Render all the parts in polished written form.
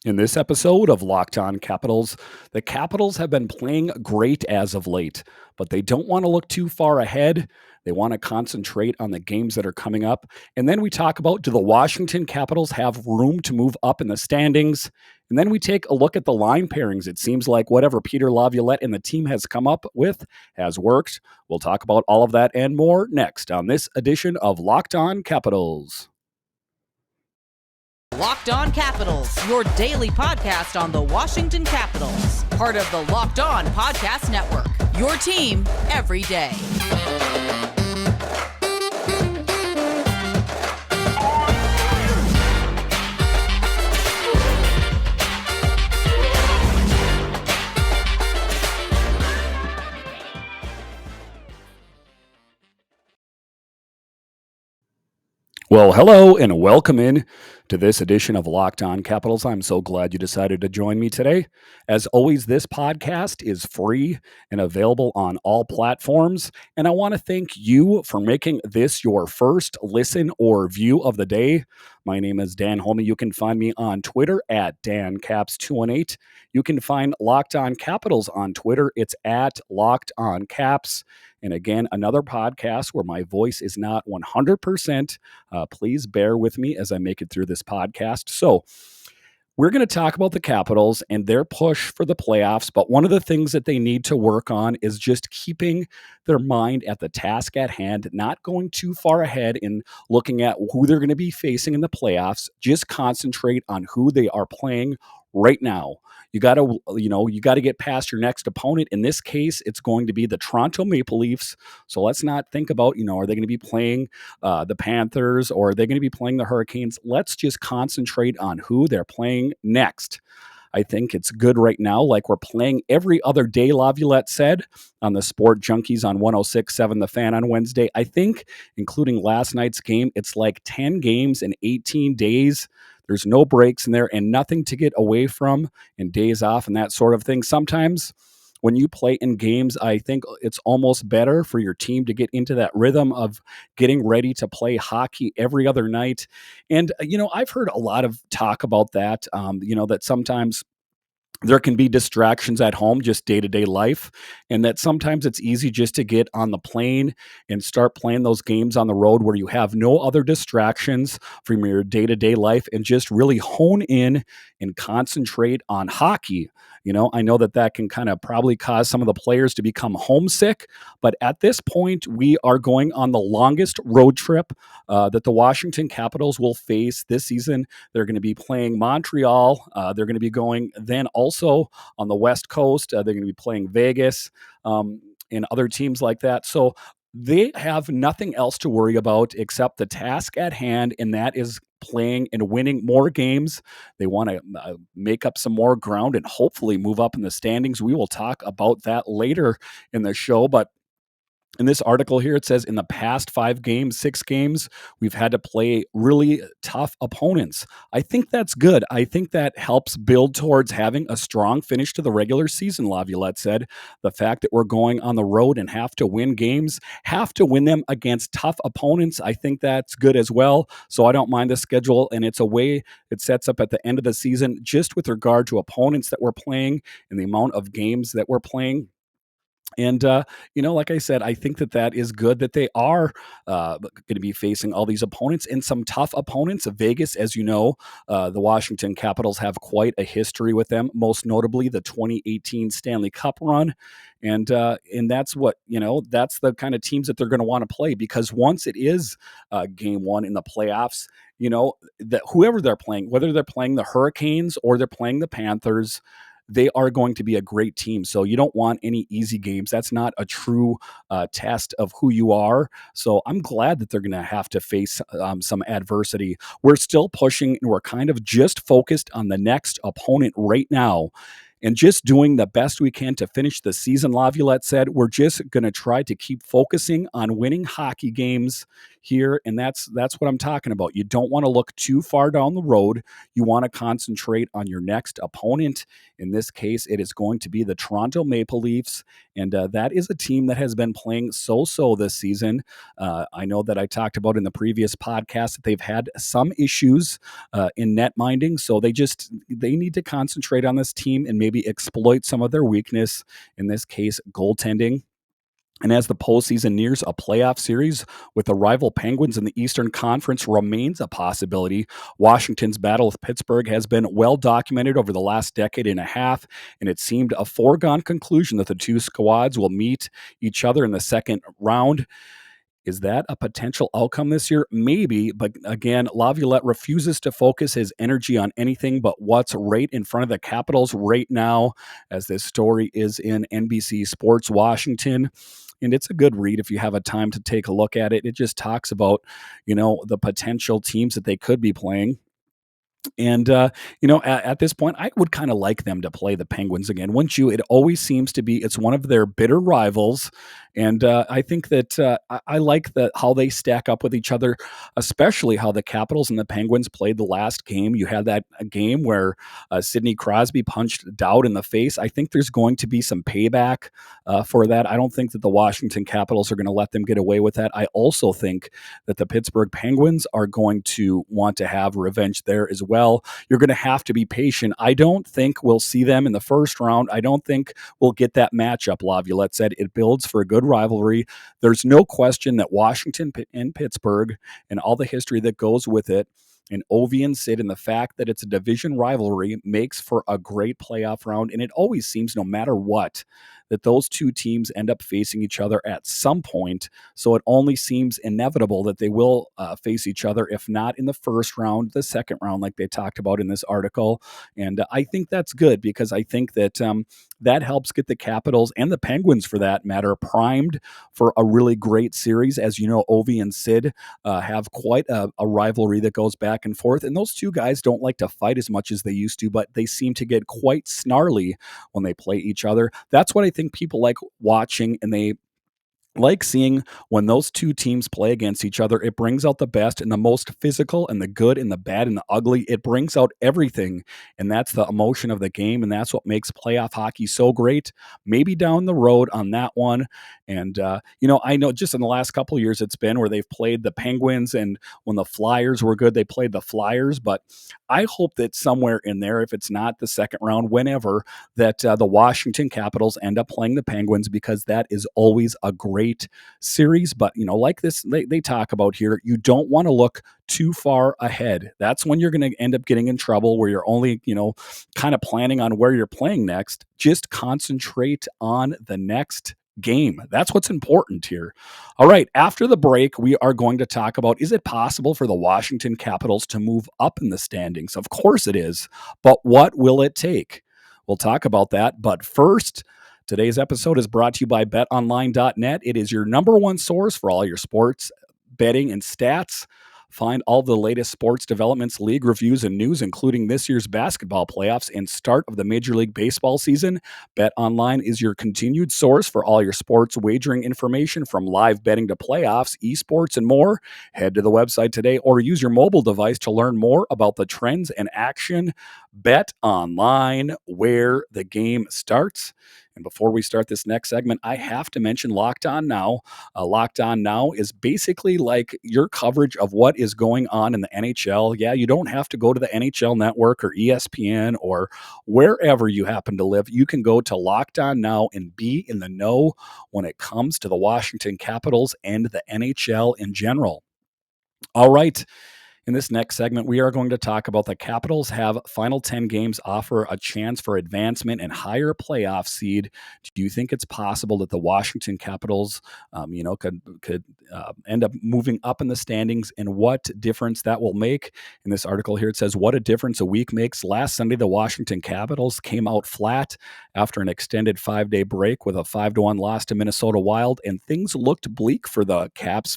In this episode of Locked On Capitals, the Capitals have been playing great as of late, but they don't want to look too far ahead. They want to concentrate on the games that are coming up. And then we talk about, do the Washington Capitals have room to move up in the standings? And then we take a look at the line pairings. It seems like whatever Peter Laviolette and the team has come up with has worked. We'll talk about all of that and more next on this edition of Locked On Capitals. Locked On Capitals, your daily podcast on the Washington Capitals. Part of the Locked On Podcast Network, your team every day. Well, hello and welcome in to this edition of Locked On Capitals. I'm so glad you decided to join me today. As always, this podcast is free and available on all platforms. And I want to thank you for making this your first listen or view of the day. My name is Dan Holme. You can find me on Twitter at DanCaps218. You can find Locked On Capitals on Twitter. It's at Locked On Caps. And again, another podcast where my voice is not 100%. Please bear with me as I make it through this podcast. So we're going to talk about the Capitals and their push for the playoffs. But one of the things that they need to work on is just keeping their mind at the task at hand, not going too far ahead in looking at who they're going to be facing in the playoffs. Just concentrate on who they are playing right now. You got to get past your next opponent. In this case, it's going to be the Toronto Maple Leafs. So let's not think about, are they going to be playing the Panthers or are they going to be playing the Hurricanes? Let's just concentrate on who they're playing next. I think it's good right now, like we're playing every other day, Laviolette said on the Sport Junkies on 106.7 The Fan on Wednesday. I think, including last night's game, it's like 10 games in 18 days. There's no breaks in there and nothing to get away from and days off and that sort of thing. Sometimes when you play in games, I think it's almost better for your team to get into that rhythm of getting ready to play hockey every other night. And, I've heard a lot of talk about that, that sometimes there can be distractions at home, just day-to-day life, and that sometimes it's easy just to get on the plane and start playing those games on the road where you have no other distractions from your day-to-day life and just really hone in and concentrate on hockey. I know that can kind of probably cause some of the players to become homesick, but at this point, we are going on the longest road trip that the Washington Capitals will face this season. They're going to be playing Montreal. They're going to be going then also on the West Coast. They're going to be playing Vegas and other teams like that. So they have nothing else to worry about except the task at hand, and that is playing and winning more games. They want to make up some more ground and hopefully move up in the standings. We will talk about that later in the show, but in this article here, it says in the past 6 games, we've had to play really tough opponents. I think that's good. I think that helps build towards having a strong finish to the regular season, Laviolette said. The fact that we're going on the road and have to win games, have to win them against tough opponents, I think that's good as well. So I don't mind the schedule, and it's a way it sets up at the end of the season just with regard to opponents that we're playing and the amount of games that we're playing. And, like I said, I think that is good that they are going to be facing all these opponents and some tough opponents. Vegas, as you know, the Washington Capitals have quite a history with them, most notably the 2018 Stanley Cup run. And that's what, that's the kind of teams that they're going to want to play because once it is game one in the playoffs, that whoever they're playing, whether they're playing the Hurricanes or they're playing the Panthers, they are going to be a great team. So you don't want any easy games. That's not a true test of who you are. So I'm glad that they're going to have to face some adversity. We're still pushing and we're kind of just focused on the next opponent right now and just doing the best we can to finish the season. Laviolette said, we're just going to try to keep focusing on winning hockey games here, and that's what I'm talking about. You don't want to look too far down the road. You want to concentrate on your next opponent. In this case, it is going to be the Toronto Maple Leafs, and that is a team that has been playing so-so this season. I know that I talked about in the previous podcast that they've had some issues in net minding, so they need to concentrate on this team and maybe exploit some of their weakness, in this case, goaltending. And as the postseason nears, a playoff series with the rival Penguins in the Eastern Conference remains a possibility. Washington's battle with Pittsburgh has been well documented over the last decade and a half, and it seemed a foregone conclusion that the two squads will meet each other in the second round. Is that a potential outcome this year? Maybe, but again, Laviolette refuses to focus his energy on anything but what's right in front of the Capitals right now, as this story is in NBC Sports Washington. And it's a good read if you have a time to take a look at it. It just talks about, the potential teams that they could be playing. And, at this point, I would kind of like them to play the Penguins again, wouldn't you? It always seems to be, it's one of their bitter rivals. And I think that I like how they stack up with each other, especially how the Capitals and the Penguins played the last game. You had that game where Sidney Crosby punched Dowd in the face. I think there's going to be some payback for that. I don't think that the Washington Capitals are going to let them get away with that. I also think that the Pittsburgh Penguins are going to want to have revenge there as well. You're going to have to be patient. I don't think we'll see them in the first round. I don't think we'll get that matchup, Laviolette said. It builds for a good rivalry. There's no question that Washington and Pittsburgh and all the history that goes with it, and Ovi and Sid, and the fact that it's a division rivalry makes for a great playoff round. And it always seems, no matter what, that those two teams end up facing each other at some point. So it only seems inevitable that they will face each other, if not in the first round, the second round, like they talked about in this article. And I think that's good, because I think that that helps get the Capitals and the Penguins, for that matter, primed for a really great series. As you know, Ovi and Sid have quite a rivalry that goes back and forth. And those two guys don't like to fight as much as they used to, but they seem to get quite snarly when they play each other. That's what I think people like watching, and they like seeing when those two teams play against each other. It brings out the best and the most physical and the good and the bad and the ugly. It brings out everything, and that's the emotion of the game, and that's what makes playoff hockey so great. Maybe down the road on that one. And, I know just in the last couple of years it's been where they've played the Penguins, and when the Flyers were good, they played the Flyers. But I hope that somewhere in there, if it's not the second round, whenever, that the Washington Capitals end up playing the Penguins, because that is always a great series. But like this, they talk about here, you don't want to look too far ahead. That's when you're going to end up getting in trouble, where you're only kind of planning on where you're playing next. Just concentrate on the next game. That's what's important here. All right, after the break, we are going to talk about, is it possible for the Washington Capitals to move up in the standings? Of course it is, but what will it take? We'll talk about that, but first, today's episode is brought to you by BetOnline.net. It is your number one source for all your sports betting and stats. Find all the latest sports developments, league reviews, and news, including this year's basketball playoffs and start of the Major League Baseball season. BetOnline is your continued source for all your sports wagering information, from live betting to playoffs, esports, and more. Head to the website today or use your mobile device to learn more about the trends and action. BetOnline, where the game starts. And before we start this next segment, I have to mention Locked On Now. Locked On Now is basically like your coverage of what is going on in the NHL. Yeah, you don't have to go to the NHL Network or ESPN or wherever you happen to live. You can go to Locked On Now and be in the know when it comes to the Washington Capitals and the NHL in general. All right. In this next segment, we are going to talk about the Capitals have final 10 games offer a chance for advancement and higher playoff seed. Do you think it's possible that the Washington Capitals, could end up moving up in the standings, and what difference that will make? In this article here, it says, what a difference a week makes. Last Sunday, the Washington Capitals came out flat after an extended 5-day break with a 5-1 loss to Minnesota Wild, and things looked bleak for the Caps'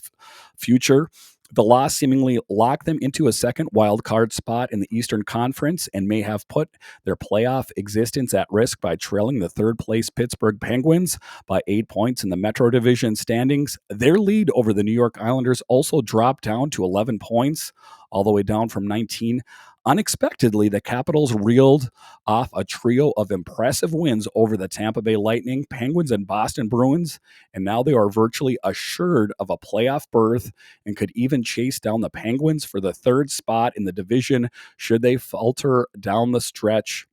future. The loss seemingly locked them into a second wild card spot in the Eastern Conference and may have put their playoff existence at risk by trailing the third place Pittsburgh Penguins by 8 points in the Metro Division standings. Their lead over the New York Islanders also dropped down to 11 points, all the way down from 19. Unexpectedly, the Capitals reeled off a trio of impressive wins over the Tampa Bay Lightning, Penguins, and Boston Bruins, and now they are virtually assured of a playoff berth and could even chase down the Penguins for the third spot in the division should they falter down the stretch.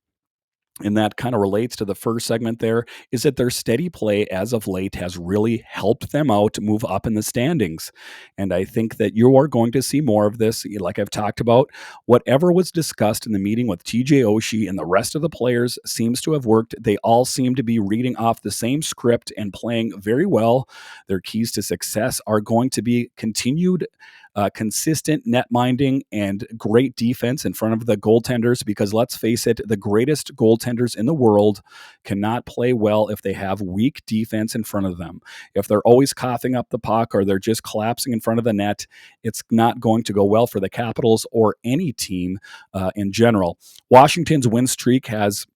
And that kind of relates to the first segment there, is that their steady play as of late has really helped them out to move up in the standings. And I think that you are going to see more of this. Like I've talked about, whatever was discussed in the meeting with TJ Oshie and the rest of the players seems to have worked. They all seem to be reading off the same script and playing very well. Their keys to success are going to be continued consistent net minding and great defense in front of the goaltenders, because let's face it, the greatest goaltenders in the world cannot play well if they have weak defense in front of them. If they're always coughing up the puck or they're just collapsing in front of the net, it's not going to go well for the Capitals or any team in general. Washington's win streak has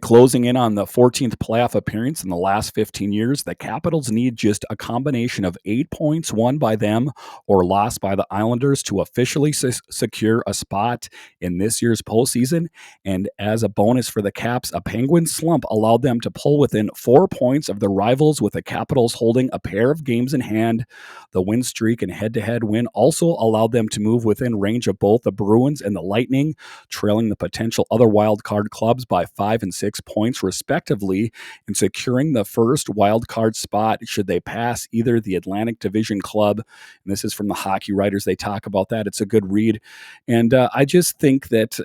closing in on the 14th playoff appearance in the last 15 years. The Capitals need just a combination of 8 points won by them or lost by the Islanders to officially secure a spot in this year's postseason. And as a bonus for the Caps, a Penguin slump allowed them to pull within 4 points of the rivals, with the Capitals holding a pair of games in hand. The win streak and head-to-head win also allowed them to move within range of both the Bruins and the Lightning, trailing the potential other wild card clubs by 5 and 6 points respectively, and securing the first wild card spot should they pass either the Atlantic Division club. And this is from the Hockey Writers. They talk about that. It's a good read. And I just think that,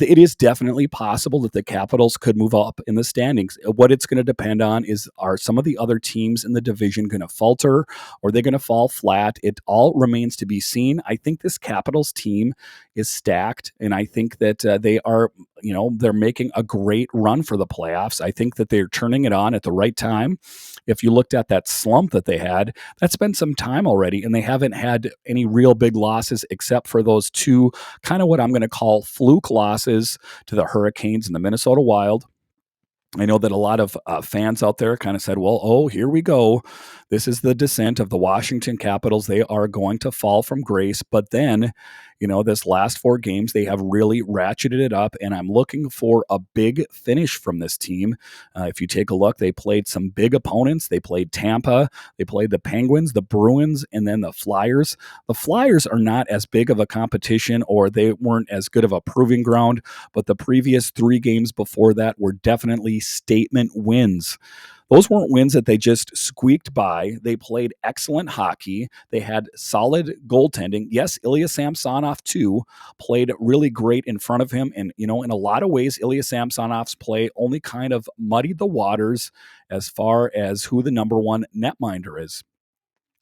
it is definitely possible that the Capitals could move up in the standings. What it's going to depend on is, are some of the other teams in the division going to falter, or are they going to fall flat? It all remains to be seen. I think this Capitals team is stacked, and I think that they are, they're making a great run for the playoffs. I think that they're turning it on at the right time. If you looked at that slump that they had, that's been some time already, and they haven't had any real big losses except for those two kind of what I'm going to call fluke losses to the Hurricanes and the Minnesota Wild. I know that a lot of fans out there kind of said, well, here we go. This is the descent of the Washington Capitals. They are going to fall from grace. But then, this last 4 games, they have really ratcheted it up, and I'm looking for a big finish from this team. If you take a look, they played some big opponents. They played Tampa. They played the Penguins, the Bruins, and then the Flyers. The Flyers are not as big of a competition, or they weren't as good of a proving ground, but the previous 3 games before that were definitely statement wins. Those weren't wins that they just squeaked by. They played excellent hockey. They had solid goaltending. Yes, Ilya Samsonov, too, played really great in front of him. And, in a lot of ways, Ilya Samsonov's play only kind of muddied the waters as far as who the number one netminder is.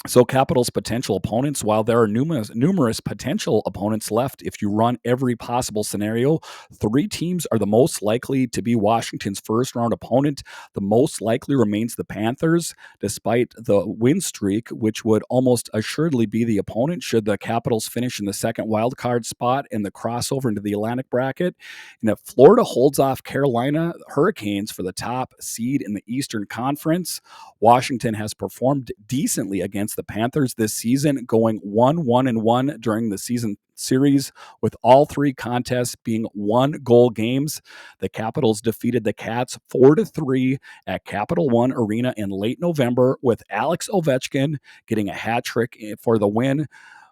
So Capitals' potential opponents, while there are numerous potential opponents left, if you run every possible scenario, 3 teams are the most likely to be Washington's first-round opponent. The most likely remains the Panthers, despite the win streak, which would almost assuredly be the opponent should the Capitals finish in the second wild card spot and the crossover into the Atlantic bracket. And if Florida holds off Carolina Hurricanes for the top seed in the Eastern Conference, Washington has performed decently against the Panthers this season, going 1-1-1 during the season series, with all 3 contests being 1-goal games. The Capitals defeated the Cats 4-3 at Capital One Arena in late November, with Alex Ovechkin getting a hat trick for the win,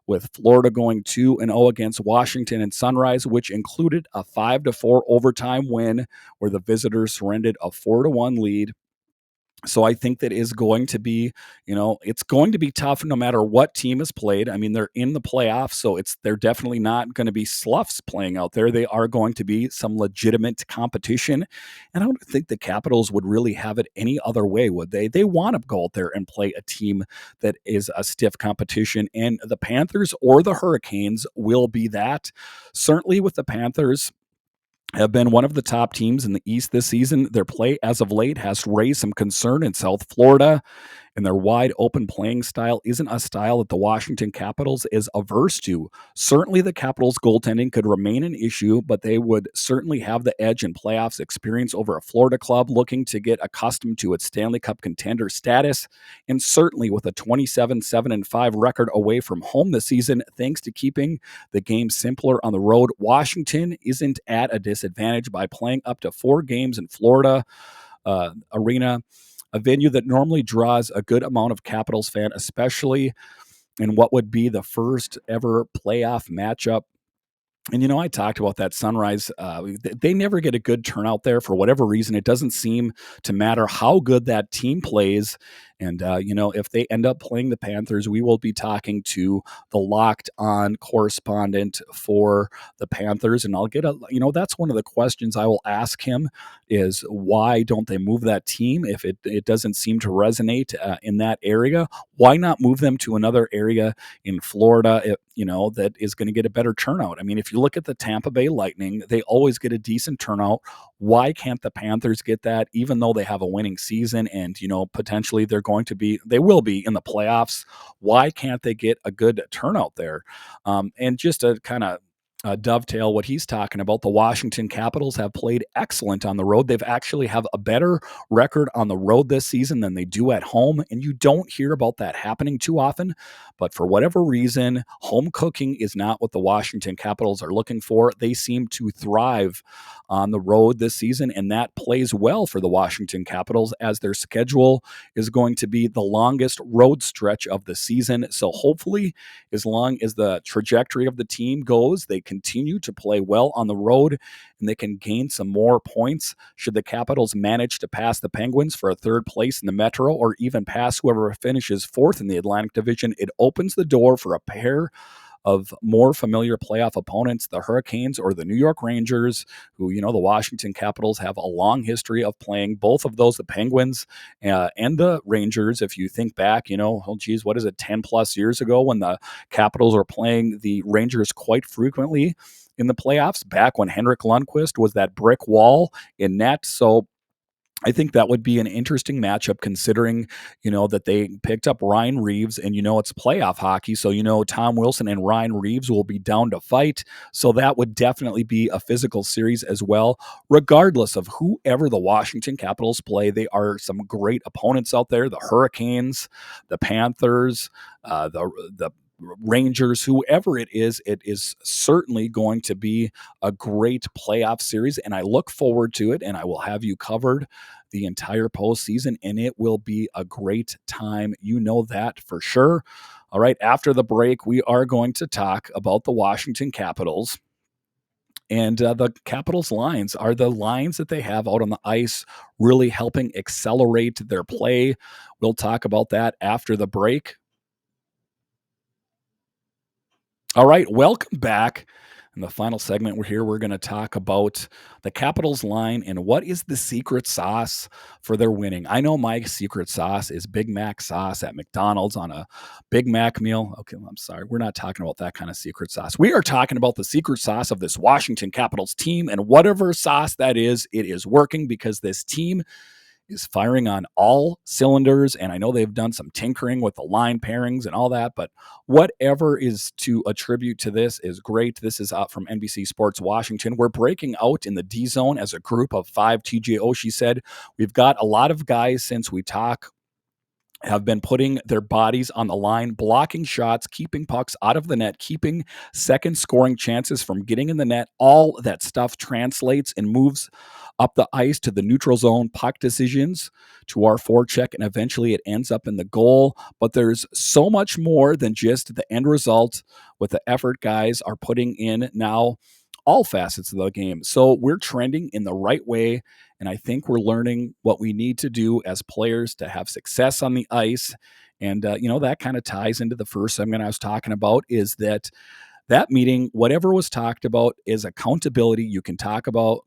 with Florida going 2-0 against Washington and Sunrise, which included a 5-4 overtime win where the visitors surrendered a 4-1 lead. So I think that is going to be, it's going to be tough no matter what team is played. I mean, they're in the playoffs, so they're definitely not going to be sloughs playing out there. They are going to be some legitimate competition. And I don't think the Capitals would really have it any other way, would they? They want to go out there and play a team that is a stiff competition. And the Panthers or the Hurricanes will be that. Certainly with the Panthers, have been one of the top teams in the East this season. Their play as of late has raised some concern in South Florida. and their wide open playing style isn't a style that the Washington Capitals is averse to. Certainly, the Capitals' goaltending could remain an issue, but they would certainly have the edge in playoffs experience over a Florida club looking to get accustomed to its Stanley Cup contender status. And certainly, with a 27-7-5 record away from home this season, thanks to keeping the game simpler on the road, Washington isn't at a disadvantage by playing up to 4 games in Florida arena, a venue that normally draws a good amount of Capitals fan, especially in what would be the first ever playoff matchup. And, I talked about that Sunrise. They never get a good turnout there for whatever reason. It doesn't seem to matter how good that team plays. And, if they end up playing the Panthers, we will be talking to the Locked On correspondent for the Panthers. And I'll get that's one of the questions I will ask him is why don't they move that team if it doesn't seem to resonate in that area? Why not move them to another area in Florida, that is going to get a better turnout? I mean, if you look at the Tampa Bay Lightning, they always get a decent turnout. Why can't the Panthers get that, even though they have a winning season and, potentially they will be in the playoffs? Why can't they get a good turnout there? And just to kind of dovetail what he's talking about, the Washington Capitals have played excellent on the road. They've actually have a better record on the road this season than they do at home, and you don't hear about that happening too often. But for whatever reason, home cooking is not what the Washington Capitals are looking for. They seem to thrive on the road this season, and that plays well for the Washington Capitals as their schedule is going to be the longest road stretch of the season. So hopefully, as long as the trajectory of the team goes, they continue to play well on the road and they can gain some more points. Should the Capitals manage to pass the Penguins for a third place in the Metro or even pass whoever finishes fourth in the Atlantic Division, it opens the door for a pair of more familiar playoff opponents, the Hurricanes or the New York Rangers, who, the Washington Capitals have a long history of playing both of those, the Penguins and the Rangers. If you think back, what is it, 10 plus years ago when the Capitals were playing the Rangers quite frequently in the playoffs, back when Henrik Lundqvist was that brick wall in net. So I think that would be an interesting matchup considering, that they picked up Ryan Reeves and, it's playoff hockey. So, Tom Wilson and Ryan Reeves will be down to fight. So that would definitely be a physical series as well. Regardless of whoever the Washington Capitals play, they are some great opponents out there. The Hurricanes, the Panthers, the Rangers, whoever it is certainly going to be a great playoff series, and I look forward to it, and I will have you covered the entire postseason, and it will be a great time. You know that for sure. All right, after the break, we are going to talk about the Washington Capitals. And the Capitals lines are the lines that they have out on the ice really helping accelerate their play. We'll talk about that after the break. All right, welcome back. In the final segment, we're going to talk about the Capitals line and what is the secret sauce for their winning. I know my secret sauce is Big Mac sauce at McDonald's on a Big Mac meal. Okay, I'm sorry. We're not talking about that kind of secret sauce. We are talking about the secret sauce of this Washington Capitals team, and whatever sauce that is, it is working because this team is firing on all cylinders. And I know they've done some tinkering with the line pairings and all that, but whatever is to attribute to this is great. This is out from NBC Sports Washington. We're breaking out in the D zone as a group of 5. TJ Oshie said, we've got a lot of guys since we talk have been putting their bodies on the line, blocking shots, keeping pucks out of the net, keeping second scoring chances from getting in the net. All that stuff translates and moves up the ice to the neutral zone, puck decisions to our forecheck, and eventually it ends up in the goal. But there's so much more than just the end result with the effort guys are putting in now, all facets of the game. So we're trending in the right way, and I think we're learning what we need to do as players to have success on the ice. And, that kind of ties into the first segment I was talking about, is that meeting, whatever was talked about is accountability. You can talk about,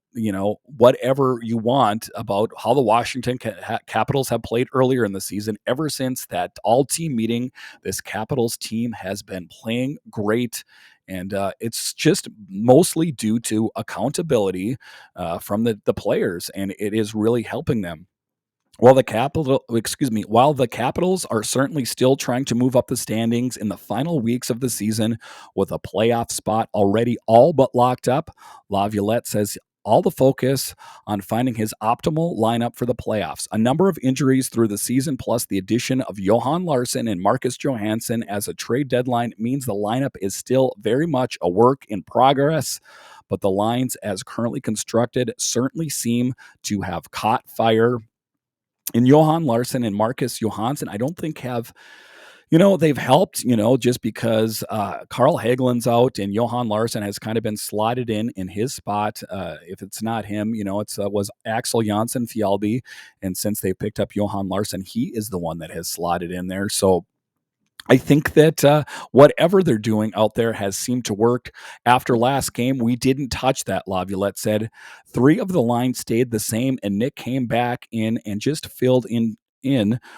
whatever you want about how the Washington Capitals have played earlier in the season. Ever since that all-team meeting, this Capitals team has been playing great. And it's just mostly due to accountability from the players, and it is really helping them. While the Capitals are certainly still trying to move up the standings in the final weeks of the season with a playoff spot already all but locked up, Laviolette says all the focus on finding his optimal lineup for the playoffs. A number of injuries through the season, plus the addition of Johan Larsson and Marcus Johansson as a trade deadline, means the lineup is still very much a work in progress. But the lines, as currently constructed, certainly seem to have caught fire. And Johan Larsson and Marcus Johansson, I don't think they've helped, just because Carl Hagelin's out and Johan Larsson has kind of been slotted in his spot. If it's not him, was Axel Janssen Fjallby. And since they picked up Johan Larsson, he is the one that has slotted in there. So I think that whatever they're doing out there has seemed to work. After last game, we didn't touch that, Laviolette said. 3 of the lines stayed the same, and Nick came back in and just filled in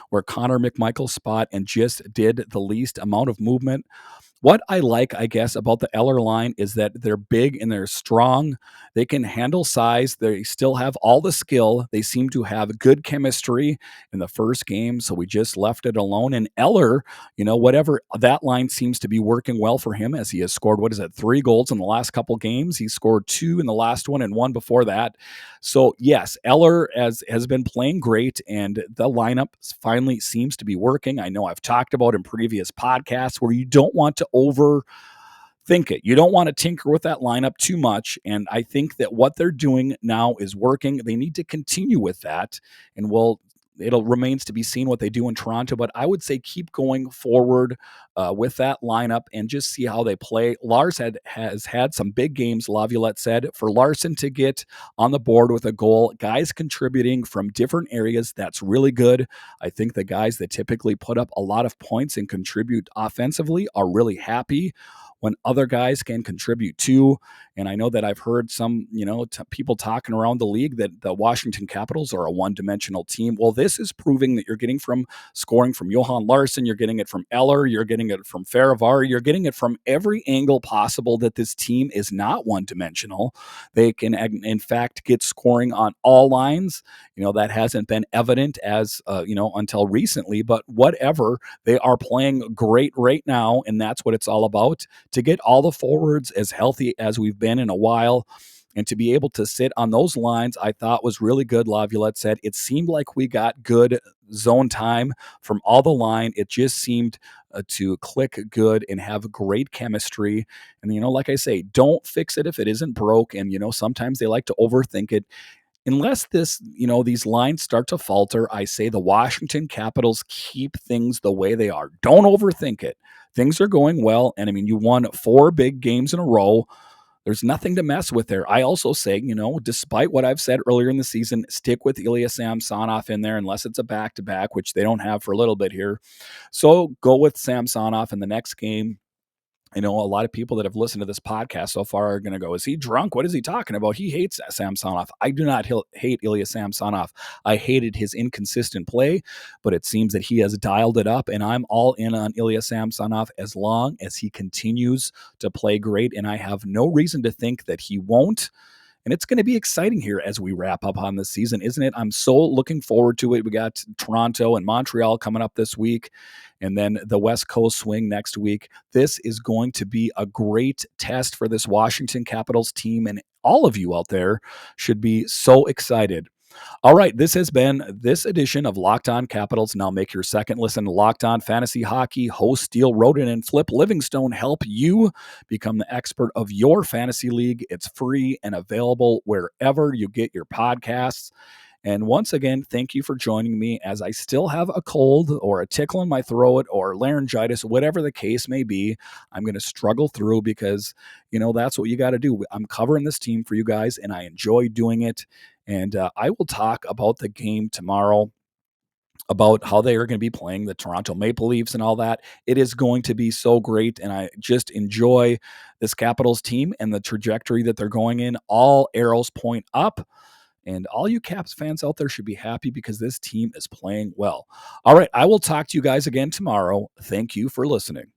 where Connor McMichael's spot and just did the least amount of movement. What I like, I guess, about the Eller line is that they're big and they're strong. They can handle size. They still have all the skill. They seem to have good chemistry in the first game, so we just left it alone. And Eller, whatever, that line seems to be working well for him as he has scored, 3 goals in the last couple games. He scored 2 in the last one and 1 before that. So, yes, Eller has been playing great, and the lineup finally seems to be working. I know I've talked about in previous podcasts where you don't want to overthink it. You don't want to tinker with that lineup too much, and I think that what they're doing now is working. They need to continue with that, and it'll remains to be seen what they do in Toronto, but I would say keep going forward with that lineup and just see how they play. Lars has had some big games, Laviolette said. For Larsson to get on the board with a goal, guys contributing from different areas, that's really good. I think the guys that typically put up a lot of points and contribute offensively are really happy when other guys can contribute too. And I know that I've heard some, people talking around the league that the Washington Capitals are a one-dimensional team. Well, this is proving that you're getting from scoring from Johan Larsson, you're getting it from Eller, you're getting it from Farivar, you're getting it from every angle possible, that this team is not one-dimensional. They can, in fact, get scoring on all lines. That hasn't been evident until recently, but whatever, they are playing great right now, and that's what it's all about. To get all the forwards as healthy as we've been in a while and to be able to sit on those lines, I thought was really good. Laviolette said it seemed like we got good zone time from all the line. It just seemed to click good and have great chemistry. And, like I say, don't fix it if it isn't broke. And, sometimes they like to overthink it. Unless these lines start to falter, I say the Washington Capitals keep things the way they are. Don't overthink it. Things are going well. And you won 4 big games in a row. There's nothing to mess with there. I also say, despite what I've said earlier in the season, stick with Ilya Samsonov in there unless it's a back-to-back, which they don't have for a little bit here. So go with Samsonov in the next game. A lot of people that have listened to this podcast so far are going to go, is he drunk? What is he talking about? He hates Samsonov. I do not hate Ilya Samsonov. I hated his inconsistent play, but it seems that he has dialed it up, and I'm all in on Ilya Samsonov as long as he continues to play great, and I have no reason to think that he won't. And it's going to be exciting here as we wrap up on this season, isn't it? I'm so looking forward to it. We got Toronto and Montreal coming up this week, and then the West Coast swing next week. This is going to be a great test for this Washington Capitals team, and all of you out there should be so excited. All right, this has been this edition of Locked On Capitals. Now make your second listen to Locked On Fantasy Hockey. Host Steele Roden and Flip Livingstone help you become the expert of your fantasy league. It's free and available wherever you get your podcasts. And once again, thank you for joining me as I still have a cold or a tickle in my throat or laryngitis, whatever the case may be. I'm going to struggle through because, that's what you got to do. I'm covering this team for you guys, and I enjoy doing it. And I will talk about the game tomorrow, about how they are going to be playing the Toronto Maple Leafs and all that. It is going to be so great, and I just enjoy this Capitals team and the trajectory that they're going in. All arrows point up. And all you Caps fans out there should be happy because this team is playing well. All right, I will talk to you guys again tomorrow. Thank you for listening.